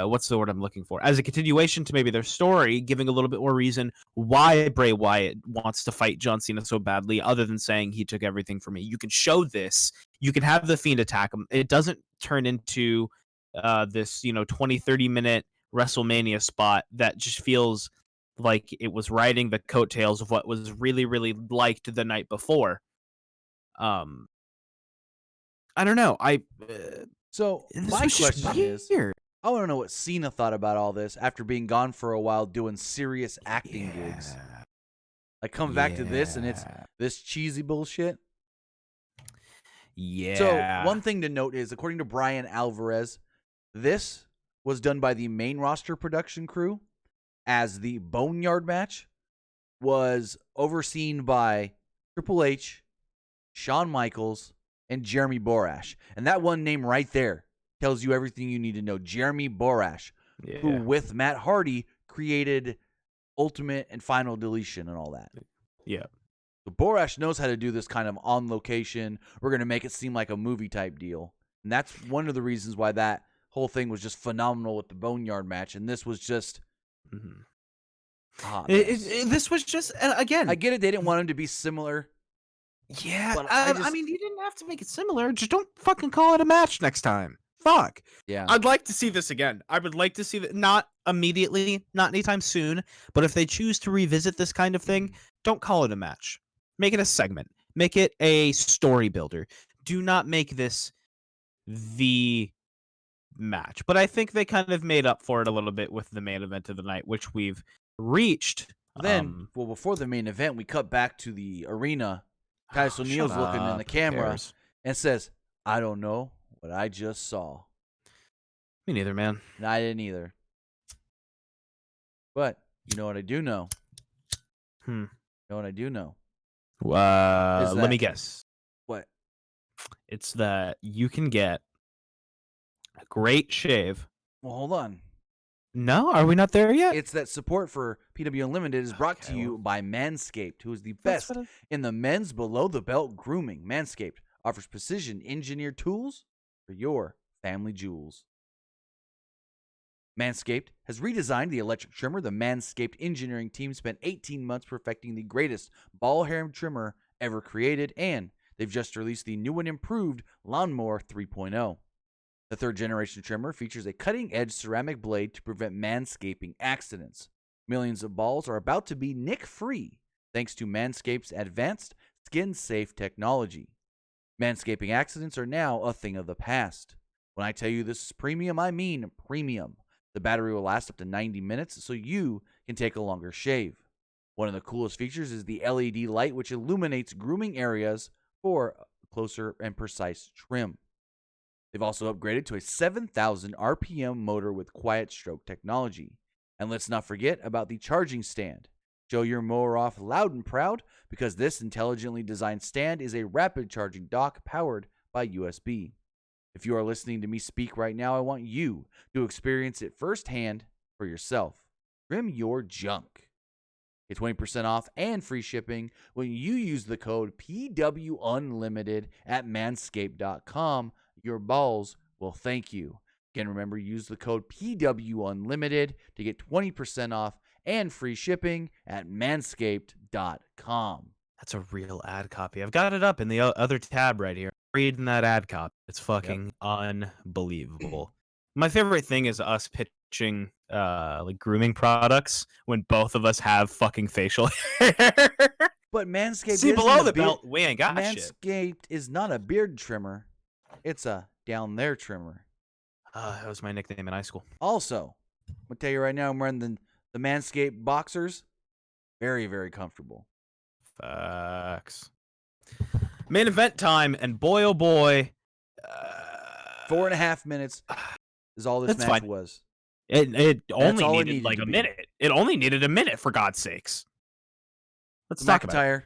what's the word I'm looking for? As a continuation to maybe their story, giving a little bit more reason why Bray Wyatt wants to fight John Cena so badly, other than saying he took everything from me. You can show this. You can have the Fiend attack him. It doesn't turn into this 20-30 minute WrestleMania spot that just feels like it was riding the coattails of what was really, really liked the night before. I don't know. So This my was just question is, weird. I want to know what Cena thought about all this after being gone for a while doing serious acting gigs. Like comes back to this and it's this cheesy bullshit. Yeah. So one thing to note is, according to Brian Alvarez, this was done by the main roster production crew, as the Boneyard match was overseen by Triple H, Shawn Michaels, and Jeremy Borash. And that one name right there tells you everything you need to know. Jeremy Borash, who with Matt Hardy created Ultimate and Final Deletion and all that. Yeah. So Borash knows how to do this kind of on location. We're going to make it seem like a movie type deal. And that's one of the reasons why that whole thing was just phenomenal with the Boneyard match. And this was just... This was just, again... I get it. They didn't want him to be similar. Yeah. But I mean, you didn't have to make it similar. Just don't fucking call it a match next time. Fuck. Yeah. I'd like to see this again. I would like to see that, not immediately, not anytime soon, but if they choose to revisit this kind of thing, don't call it a match. Make it a segment. Make it a story builder. Do not make this the match, but I think they kind of made up for it a little bit with the main event of the night, which we've reached. Then, before the main event, we cut back to the arena. Titus O'Neil's shut looking in up. the Who camera cares? and says, "I don't know what I just saw." Me neither, man. And I didn't either. But you know what I do know? You know what I do know? Let me guess. What? It's that you can get a great shave. Well, hold on. No, are we not there yet? It's that support for PW Unlimited is brought to you by Manscaped, who is the best in the men's below-the-belt grooming. Manscaped offers precision-engineered tools for your family jewels. Manscaped has redesigned the electric trimmer. The Manscaped engineering team spent 18 months perfecting the greatest ball hair trimmer ever created, and they've just released the new and improved Lawnmower 3.0. The third-generation trimmer features a cutting-edge ceramic blade to prevent manscaping accidents. Millions of balls are about to be nick-free thanks to Manscaped's advanced skin-safe technology. Manscaping accidents are now a thing of the past. When I tell you this is premium, I mean premium. The battery will last up to 90 minutes, so you can take a longer shave. One of the coolest features is the LED light, which illuminates grooming areas for a closer and precise trim. They've also upgraded to a 7,000 RPM motor with quiet stroke technology. And let's not forget about the charging stand. Show your mower off loud and proud because this intelligently designed stand is a rapid charging dock powered by USB. If you are listening to me speak right now, I want you to experience it firsthand for yourself. Trim your junk. Get 20% off and free shipping when you use the code PWUnlimited at manscaped.com. Your balls will thank you. Again, remember, use the code PWUnlimited to get 20% off and free shipping at manscaped.com. That's a real ad copy. I've got it up in the other tab right here. Reading that ad copy. It's fucking unbelievable. My favorite thing is us pitching like grooming products when both of us have fucking facial hair. But Manscaped See, isn't below a the beard- belt, we ain't got shit. Manscaped is not a beard trimmer. It's a down there trimmer. That was my nickname in high school. Also, I'm going to tell you right now, I'm wearing the Manscaped boxers. Very, very comfortable. Facts. Main event time, and boy, oh boy. 4.5 minutes is all this That's match fine. was. It only all it needed needed like to a be. minute. It only needed a minute, for God's sakes. Let's talk about it. McIntyre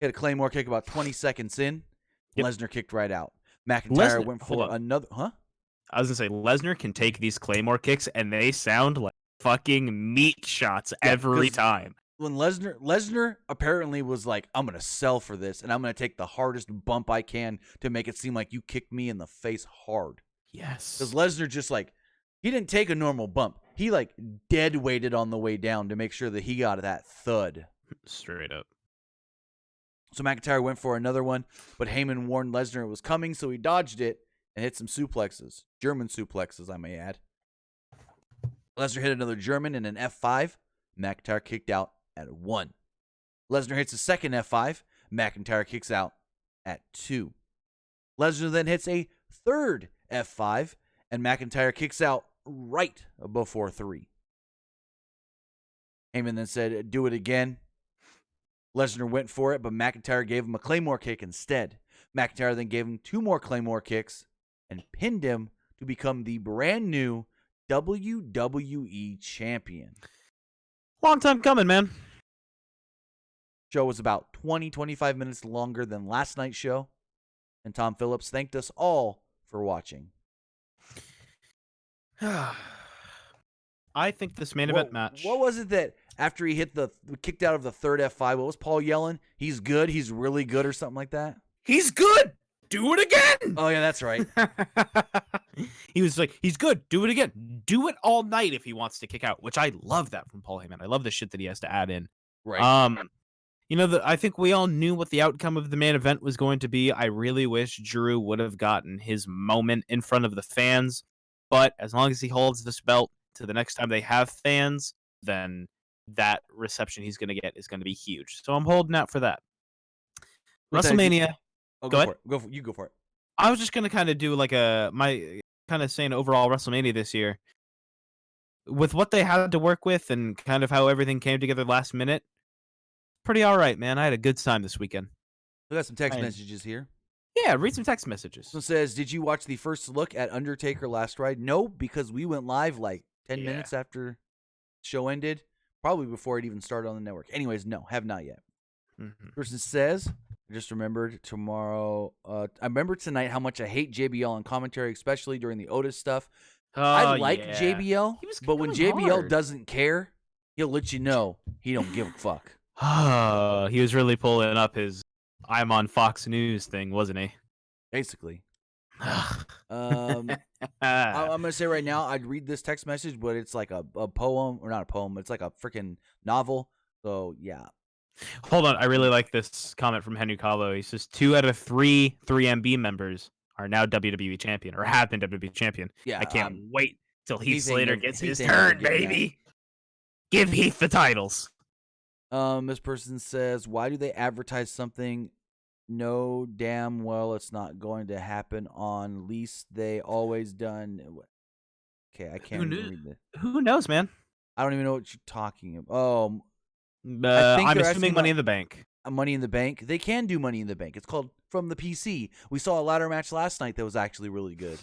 hit a Claymore kick about 20 seconds in. Yep. Lesnar kicked right out. McIntyre Lesnar- went hold for on. another. Huh? I was gonna say Lesnar can take these Claymore kicks, and they sound like fucking meat shots Yeah, every 'cause time. When Lesnar apparently was like, I'm going to sell for this, and I'm going to take the hardest bump I can to make it seem like you kicked me in the face hard. Yes. Because Lesnar just like, he didn't take a normal bump. He like dead weighted on the way down to make sure that he got that thud. Straight up. So McIntyre went for another one, but Heyman warned Lesnar it was coming, so he dodged it and hit some suplexes. German suplexes, I may add. Lesnar hit another German in an F5. McIntyre kicked out at 1. Lesnar hits a second F5. McIntyre kicks out at 2. Lesnar then hits a third F5, and McIntyre kicks out right before 3. Heyman then said, do it again. Lesnar went for it, but McIntyre gave him a Claymore kick instead. McIntyre then gave him 2 more Claymore kicks and pinned him to become the brand new WWE champion. Long time coming, man. Show was about 20-25 minutes longer than last night's show, and Tom Phillips thanked us all for watching. I think this main event match. What was it that after he hit kicked out of the third F5, what was Paul yelling? He's good, he's really good, or something like that? He's good. Do it again. Oh yeah, that's right. He was like, he's good. Do it again. Do it all night if he wants to kick out, which I love that from Paul Heyman. I love the shit that he has to add in. Right. You know, I think we all knew what the outcome of the main event was going to be. I really wish Drew would have gotten his moment in front of the fans, but as long as he holds this belt to the next time they have fans, then that reception he's going to get is going to be huge. So I'm holding out for that. WrestleMania. Oh, go ahead. for it. You go for it. I was just going to kind of do like kind of saying overall WrestleMania this year, with what they had to work with and kind of how everything came together last minute, pretty all right, man. I had a good time this weekend. We got some text I- messages here. Yeah, read some text messages. This one says, did you watch the first look at Undertaker last ride? No, because we went live like 10 Yeah. minutes after the show ended. Probably before it even started on the network. Anyways, no, have not yet. Mhm. Person says, I just remembered tomorrow. I remember tonight how much I hate JBL on commentary, especially during the Otis stuff. I like yeah. JBL, He was but when going JBL hard. doesn't care, he'll let you know he don't give a fuck. He was really pulling up his "I'm on Fox News" thing, wasn't he? Basically. I'm gonna say right now, I'd read this text message, but it's like a poem, or not a poem. It's like a freaking novel. So yeah, Hold on, I really like this comment from Henry Kahlo. He says 2 out of 3 3MB members are now WWE champion or have been WWE champion. yeah. I can't wait till Heath Heath Slater ain't gets never- his Heath ain't never turn, getting that. baby. Give Heath the titles. This person says, why do they advertise something? Know damn well it's not going to happen on least they always done. Okay, I can't even read this. Who knows, man? I don't even know what you're talking about. Oh, think I'm they're assuming asking Money about- in the Bank. Money in the Bank. They can do Money in the Bank. It's called From the PC. We saw a ladder match last night that was actually really good.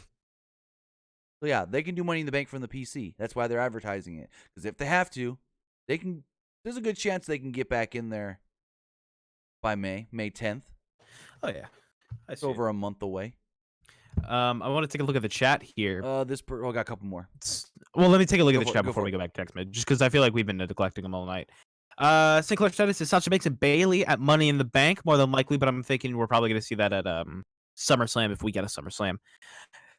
So yeah, they can do Money in the Bank from the PC. That's why they're advertising it. Because if they have to, they can. There's a good chance they can get back in there by May 10th. Oh yeah, I It's see. over a month away. I want to take a look at the chat here. I got a couple more. Well, let me take a look Go at the for it, chat go before for we it. go back to text message, just because I feel like we've been neglecting them all night. Sinclair status is Sasha Banks and Bailey at Money in the Bank, more than likely, but I'm thinking we're probably going to see that at SummerSlam if we get a SummerSlam.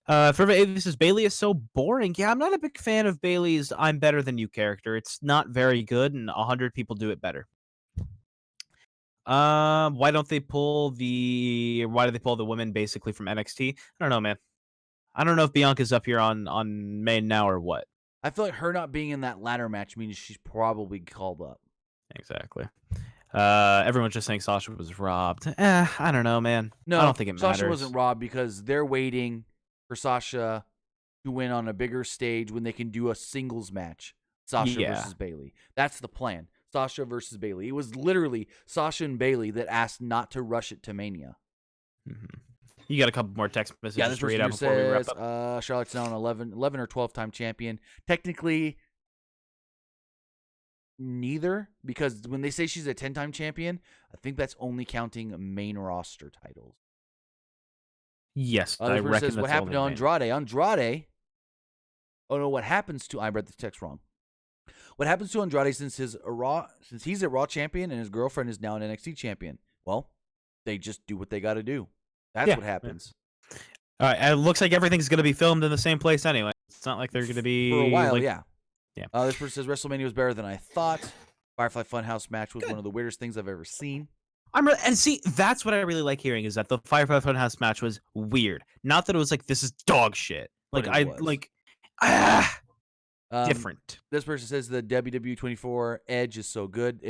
Forever Avis says Bailey is so boring. Yeah, I'm not a big fan of Bailey's "I'm better than you" character. It's not very good, and 100 people do it better. Why do they pull the women basically from NXT? I don't know, man. I don't know if Bianca's up here on main now or what. I feel like her not being in that ladder match means she's probably called up. Exactly. Everyone's just saying Sasha was robbed. I don't know, man. No, I don't think it matters. Sasha wasn't robbed because they're waiting for Sasha to win on a bigger stage when they can do a singles match. Sasha Yeah. versus Bailey. That's the plan. Sasha versus Bailey. It was literally Sasha and Bailey that asked not to rush it to Mania. Mhm. You got a couple more text messages Yeah, this to read person out before we wrap says up. Charlotte's now an 11 or 12-time champion. Technically, neither, because when they say she's a 10-time champion, I think that's only counting main roster titles. Yes, I This person reckon says, that's what happened to only main. Andrade? Oh no, what happens to? I read the text wrong. What happens to Andrade since he's a Raw champion and his girlfriend is now an NXT champion? Well, they just do what they got to do. That's Yeah, what happens. All right, it looks like everything's going to be filmed in the same place anyway. It's not like they're going to be For a while, like, yeah. Yeah. This person says WrestleMania was better than I thought. Firefly Funhouse match was one of the weirdest things I've ever seen. And see, that's what I really like hearing is that the Firefly Funhouse match was weird. Not that it was like this is dog shit. But Like it was. Different. This person says the WWE 24 Edge is so good.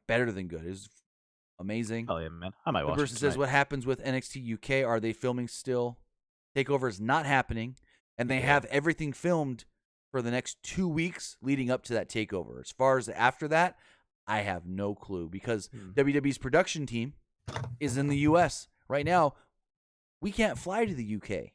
Better than good. It's amazing. Oh yeah, man. I might The watch person it says, tonight. what happens with NXT UK? Are they filming still? Takeover is not happening, and they have everything filmed for the next 2 weeks leading up to that takeover. As far as after that, I have no clue because WWE's production team is in the US. Right now, we can't fly to the UK.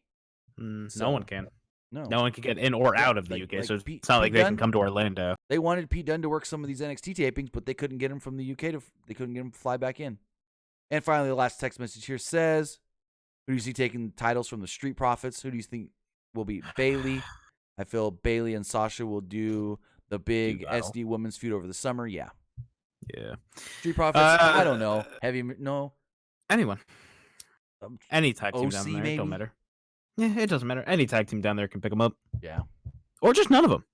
No So, one can. No. No one can get in or out of the like- UK, so like Pete- it's not like Pete they Dunne? can come to Orlando. They wanted Pete Dunne to work some of these NXT tapings, but they couldn't get him from the UK. They couldn't get him to fly back in. And finally, the last text message here says, who do you see taking titles from the Street Profits? Who do you think will beat Bailey? I feel Bailey and Sasha will do the big battle. SD women's feud over the summer. Yeah. Yeah. Street Profits, I don't know. No. Anyone. Um, Any tag team OC down there, maybe? don't matter. Yeah, it doesn't matter. Any tag team down there can pick them up, Yeah. or just none of them.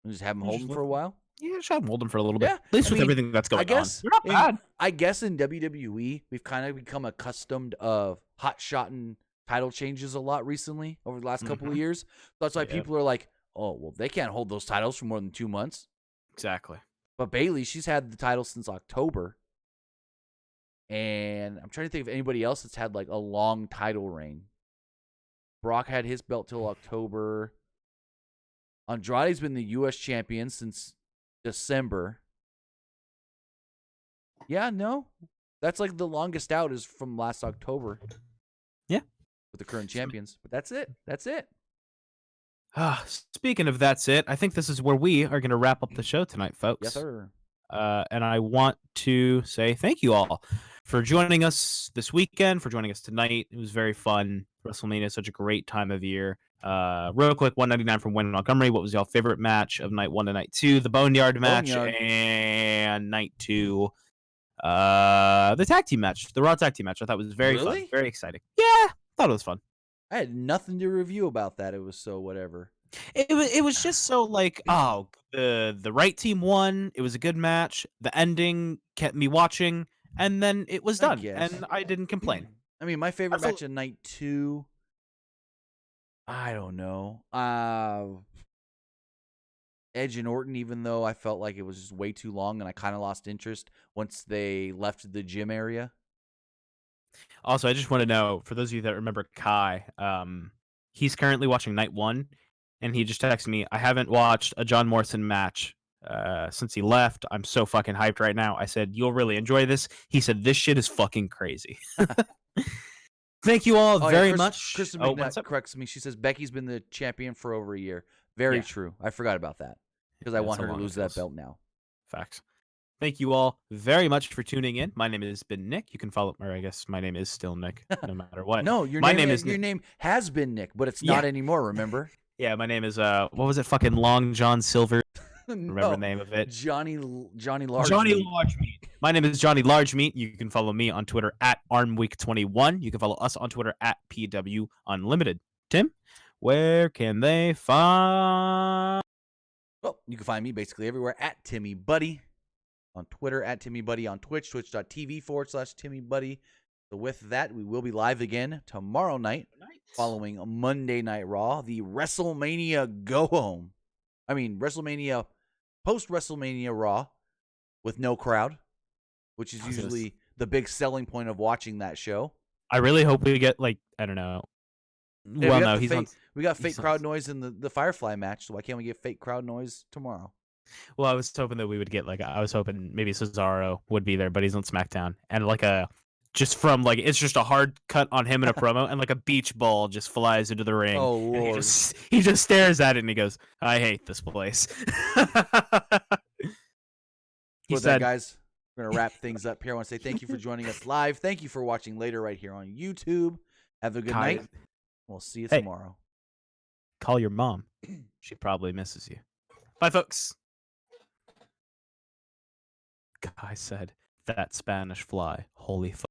And just have them Just hold them for a look- while. Yeah, just have them hold them for a little bit. Yeah, At least I with mean, everything that's going I guess on. They're not in- bad. I guess in WWE, we've kind of become accustomed of hot-shotting title changes a lot recently over the last couple of Mhm. years. So that's why Yeah. people are like, oh, well, they can't hold those titles for more than 2 months. Exactly. But Bailey, she's had the title since October. And I'm trying to think of anybody else that's had like a long title reign. Brock had his belt till October. Andrade's been the U.S. champion since December. Yeah, no. That's like the longest out is from last October. Yeah. With the current champions. But that's it. That's it. Speaking of that's it, I think this is where we are going to wrap up the show tonight, folks. Yes, sir. And I want to say thank you all for joining us this weekend, for joining us tonight. It was very fun. WrestleMania is such a great time of year. Real quick, 199 from Wayne Montgomery. What was y'all favorite match of night 1 to night 2? The Boneyard match and night 2. The tag team match, the Raw tag team match. I thought was very fun, very exciting. Yeah, thought it was fun. I had nothing to review about that. It was so whatever. It was just so like, oh, the right team won. It was a good match. The ending kept me watching, and then it was done, and I didn't complain. I mean, my favorite match of night 2. I don't know. Edge and Orton, even though I felt like it was just way too long, and I kind of lost interest once they left the gym area. Also, I just want to know, for those of you that remember Kai, he's currently watching night 1, and he just texted me, I haven't watched a John Morrison match since he left. I'm so fucking hyped right now. I said, you'll really enjoy this. He said, this shit is fucking crazy. Thank you all very much. Kristen McNutt corrects me. She says, Becky's been the champion for over a year. Very true. I forgot about that because I want her to lose that belt now. Facts. Thank you all very much for tuning in. My name has been Nick. You can follow, or I guess my name is still Nick, no matter what. No, your name has been Nick, but it's not anymore. Remember? Yeah, my name is what was it? Fucking Long John Silver. Remember the name of it? Johnny Largemeat. Johnny Largemeat. My name is Johnny Largemeat. You can follow me on Twitter at ArmWeek21. You can follow us on Twitter at PW Unlimited. Tim, where can they find? Well, you can find me basically everywhere at Timmy Buddy. On Twitter at Timmy Buddy, on Twitch, twitch.tv/Timmy Buddy. So with that, we will be live again tomorrow night, following Monday Night Raw, the WrestleMania Go Home. I mean, WrestleMania, post-WrestleMania Raw with no crowd, which is usually the big selling point of watching that show. I really hope we get, like, I don't know. Yeah, well, no, we got fake crowd noise in the Firefly match, so why can't we get fake crowd noise tomorrow? Well, I was hoping that we would get, like, I was hoping maybe Cesaro would be there, but he's on SmackDown. And, like, just from, like, it's just a hard cut on him in a promo, and, like, a beach ball just flies into the ring. Oh, Lord. He just stares at it, and he goes, I hate this place. With that, guys, we're going to wrap things up here. I want to say thank you for joining us live. Thank you for watching later right here on YouTube. Have a good night. We'll see you tomorrow. Call your mom. She probably misses you. Bye, folks. Guy said, that Spanish fly, holy fuck.